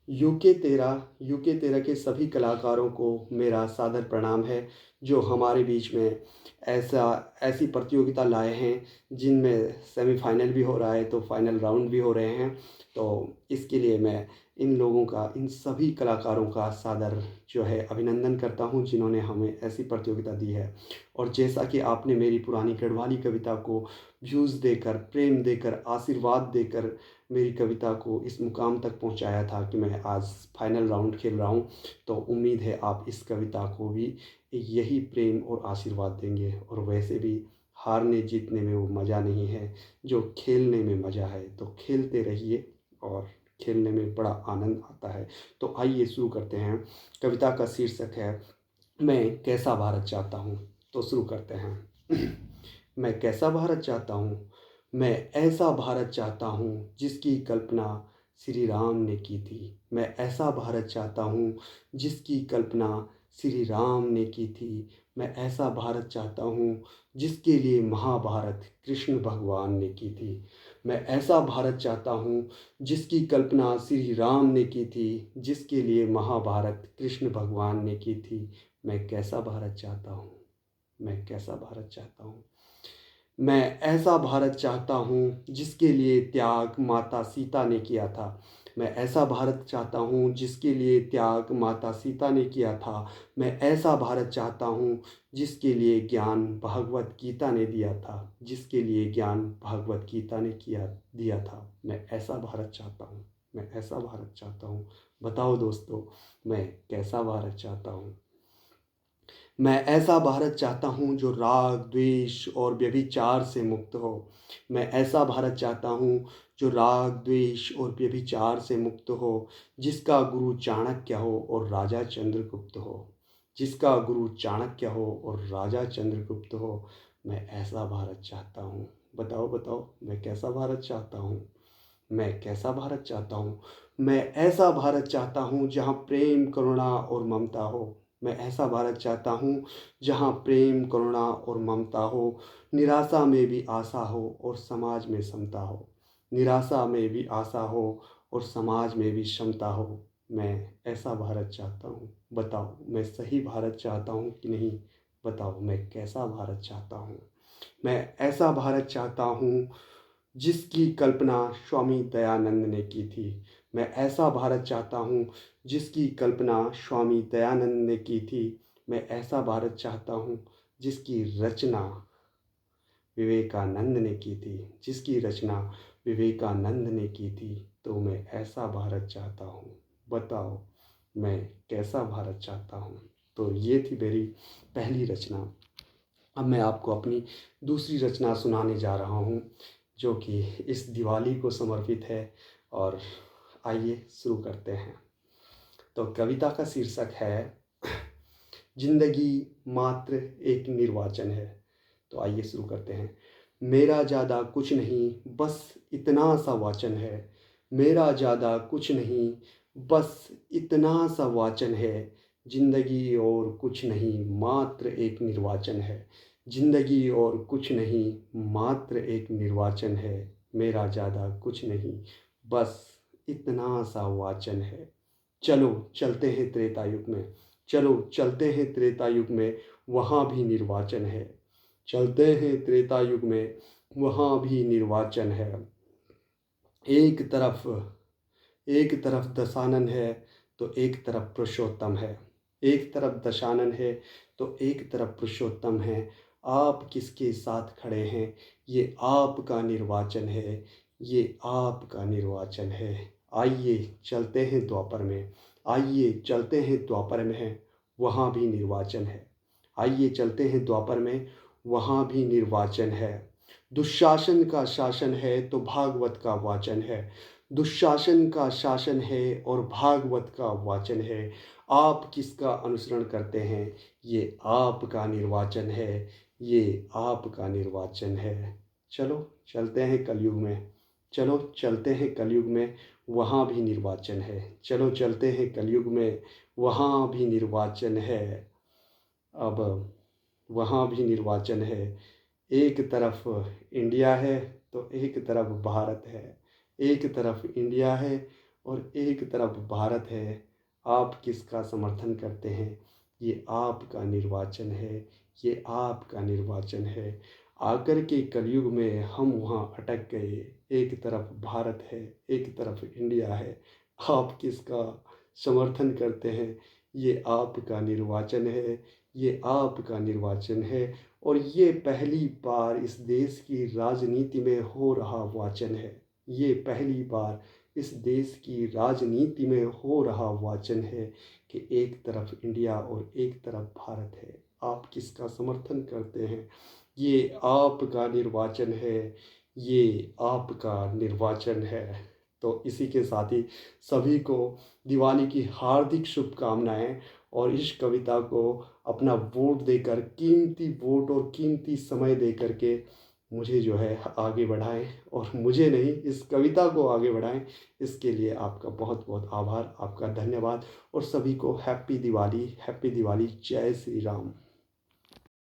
UK तेरा के सभी कलाकारों को मेरा सादर प्रणाम है, जो हमारे बीच में ऐसी प्रतियोगिता लाए हैं जिनमें सेमीफाइनल भी हो रहा है तो फाइनल राउंड भी हो रहे हैं। तो इसके लिए मैं इन सभी कलाकारों का सादर जो है अभिनंदन करता हूं, जिन्होंने हमें ऐसी प्रतियोगिता दी है। और जैसा कि आपने मेरी पुरानी गढ़वाली कविता को व्यूज़ देकर, प्रेम देकर, आशीर्वाद देकर मेरी कविता को इस मुकाम तक पहुंचाया था कि मैं आज फाइनल राउंड खेल रहा हूं, तो उम्मीद है आप इस कविता को भी यही प्रेम और आशीर्वाद देंगे। और वैसे भी हारने जीतने में वो मज़ा नहीं है जो खेलने में मज़ा है। तो खेलते रहिए और खेलने में बड़ा आनंद आता है। तो आइए शुरू करते हैं। कविता का शीर्षक है मैं कैसा भारत चाहता हूँ। तो शुरू करते हैं। मैं कैसा भारत चाहता हूँ। मैं ऐसा भारत चाहता हूँ जिसकी कल्पना श्री राम ने की थी। मैं ऐसा भारत चाहता हूँ जिसकी कल्पना श्री राम ने की थी। मैं ऐसा भारत चाहता हूँ जिसके लिए महाभारत कृष्ण भगवान ने की थी। मैं ऐसा भारत चाहता हूँ जिसकी कल्पना श्री राम ने की थी, जिसके लिए महाभारत कृष्ण भगवान ने की थी। मैं कैसा भारत चाहता हूँ। मैं कैसा भारत चाहता हूँ। मैं ऐसा भारत चाहता हूँ जिसके लिए त्याग माता सीता ने किया था। मैं ऐसा भारत चाहता हूँ जिसके लिए त्याग माता सीता ने किया था। मैं ऐसा भारत चाहता हूँ जिसके लिए ज्ञान भगवत गीता ने दिया था। जिसके लिए ज्ञान भगवत गीता ने दिया था। मैं ऐसा भारत चाहता हूँ। मैं ऐसा भारत चाहता हूँ। बताओ दोस्तों, मैं कैसा भारत चाहता हूँ। मैं ऐसा भारत चाहता हूँ जो राग द्वेष और व्यभिचार से मुक्त हो। मैं ऐसा भारत चाहता हूँ जो राग द्वेष और व्यभिचार से मुक्त हो, जिसका गुरु चाणक्य हो और राजा चंद्रगुप्त हो। जिसका गुरु चाणक्य हो और राजा चंद्रगुप्त हो। मैं ऐसा भारत चाहता हूँ। बताओ बताओ, मैं कैसा भारत चाहता हूँ। मैं कैसा भारत चाहता हूँ। मैं ऐसा भारत चाहता हूँ जहाँ प्रेम करुणा और ममता हो। मैं ऐसा भारत चाहता हूँ जहाँ प्रेम करुणा और ममता हो। निराशा में भी आशा हो और समाज में समता हो। निराशा में भी आशा हो और समाज में भी क्षमता हो। मैं ऐसा भारत चाहता हूँ। बताओ, मैं सही भारत चाहता हूँ कि नहीं। बताओ, मैं कैसा भारत चाहता हूँ। मैं ऐसा भारत चाहता हूँ जिसकी कल्पना स्वामी दयानंद ने की थी। मैं ऐसा भारत चाहता हूँ जिसकी कल्पना स्वामी दयानंद ने की थी। मैं ऐसा भारत चाहता हूँ जिसकी रचना विवेकानंद ने की थी। जिसकी रचना विवेकानंद ने की थी। तो मैं ऐसा भारत चाहता हूँ। बताओ, मैं कैसा भारत चाहता हूँ। तो ये थी मेरी पहली रचना। अब मैं आपको अपनी दूसरी रचना सुनाने जा रहा हूँ, जो कि इस दिवाली को समर्पित है। और आइए शुरू करते हैं। तो कविता का शीर्षक है जिंदगी मात्र एक निर्वाचन है। तो आइए शुरू करते हैं। मेरा ज़्यादा कुछ नहीं, बस इतना सा वाचन है। मेरा ज़्यादा कुछ नहीं, बस इतना सा वाचन है। जिंदगी और कुछ नहीं, मात्र एक निर्वाचन है। जिंदगी और कुछ नहीं, मात्र एक निर्वाचन है। मेरा ज़्यादा कुछ नहीं, बस इतना सा वाचन है। चलो चलते हैं त्रेता युग में। चलो चलते हैं त्रेता युग में, वहाँ भी निर्वाचन है। चलते हैं त्रेता युग में, वहाँ भी निर्वाचन है। एक तरफ एक तरफ दशानन है तो एक तरफ पुरुषोत्तम है। एक तरफ दशानन है तो एक तरफ पुरुषोत्तम है। आप किसके साथ खड़े हैं, ये आपका निर्वाचन है। ये आपका निर्वाचन है। आइए चलते हैं द्वापर में। आइए चलते हैं द्वापर में है, वहाँ भी निर्वाचन है। आइए चलते हैं द्वापर में, वहाँ भी निर्वाचन है। दुशासन का शासन है तो भागवत का वाचन है। दुशासन का शासन है और भागवत का वाचन है। आप किसका अनुसरण करते हैं, ये आपका निर्वाचन है। ये आपका निर्वाचन है। चलो चलते हैं कलयुग में। चलो चलते हैं कलयुग में, वहाँ भी निर्वाचन है। चलो चलते हैं कलयुग में, वहाँ भी निर्वाचन है। अब वहाँ भी निर्वाचन है। एक तरफ इंडिया है तो एक तरफ भारत है। एक तरफ इंडिया है और एक तरफ भारत है। आप किसका समर्थन करते हैं? ये आपका निर्वाचन है, ये आपका निर्वाचन है। आकर के कलयुग में हम वहाँ अटक गए। एक तरफ भारत है, एक तरफ इंडिया है। आप किसका समर्थन करते हैं? ये आपका निर्वाचन है, ये आपका निर्वाचन है। और ये पहली बार इस देश की राजनीति में हो रहा वाचन है। ये पहली बार इस देश की राजनीति में हो रहा वाचन है कि एक तरफ इंडिया और एक तरफ भारत है। आप किसका समर्थन करते हैं? ये आपका निर्वाचन है, ये आपका निर्वाचन है। तो इसी के साथ ही सभी को दिवाली की हार्दिक शुभकामनाएं। और इस कविता को अपना वोट देकर, कीमती वोट और कीमती समय दे करके मुझे जो है आगे बढ़ाएं, और मुझे नहीं, इस कविता को आगे बढ़ाएं। इसके लिए आपका बहुत बहुत आभार, आपका धन्यवाद। और सभी को हैप्पी दिवाली, हैप्पी दिवाली। जय श्री राम।